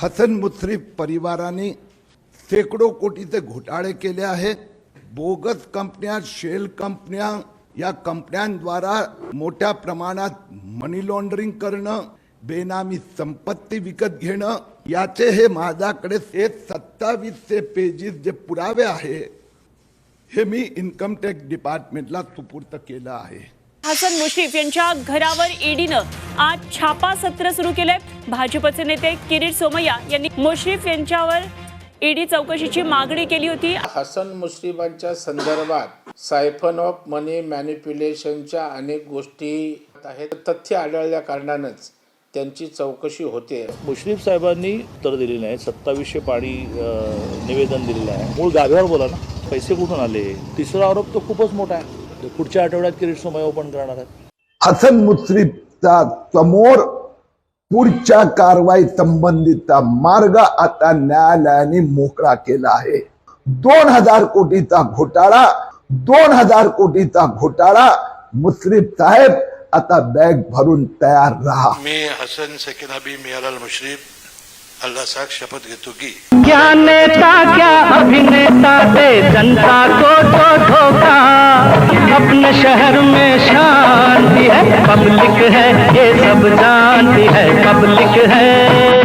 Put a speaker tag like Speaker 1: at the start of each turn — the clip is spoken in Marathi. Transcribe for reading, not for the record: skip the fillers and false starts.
Speaker 1: हसन मुश्रीफ परिवाराने शेकडो कोटीचे घोटाळे केले आहेत। बोगस कंपन्या, शेल कंपन्या, या कंपन्यांद्वारा मोठ्या प्रमाणात मनी लॉन्ड्रिंग करणं, बेनामी संपत्ती विकत घेणं, याचे हे माझ्याकडे 2700 पेजेस जे पुरावे आहे हे मी इन्कम टॅक्स डिपार्टमेंटला सुपूर्द केलं आहे।
Speaker 2: हसन मुश्रीफ यांच्या घरावर ईडीनं आज छापा सत्र सुरू केलंय। भाजपचे नेते किरीट सोमय्या यांनी मुश्रीफ यांच्यावर ईडी चौकशीची मागणी केली होती।
Speaker 3: हसन मुश्रीफांच्या संदर्भात सायफन ऑफ मनी मॅनिप्युलेशनच्या अनेक गोष्टी आहेत। तथ्य आढळल्या कारणानंच त्यांची चौकशी होते।
Speaker 4: मुश्रीफ साहेबांनी उत्तर दिले नाही। 2700 पाणी निवेदन दिलेलं आहे। मूळ गाभ्यावर बोला ना, पैसे कुठून आले? तिसरा आरोप तो खूपच मोठा आहे। पुढच्या आठवड्यात किरीट सोमय्या ओपन करणार आहेत।
Speaker 1: हसन मुश्रीफचा समोर पुढच्या कारवाई संबंधीचा मार्ग आता न्यायालयाने मोकळा केला आहे। 2000 कोटीचा घोटाळा, 2000 कोटीचा घोटाळा, मुश्रीफ साहेब आता बॅग भरून तयार रहा।
Speaker 5: मैं हसन सेकंड हबीब मियालाल मुश्रीफ अल्लाह साख शपथ घेतो की
Speaker 6: क्या नेता क्या अभिनेता दे जनता को तो धोखा। अपने शहर में शांति है, पब्लिक है, ये सब जानती है, पब्लिक है।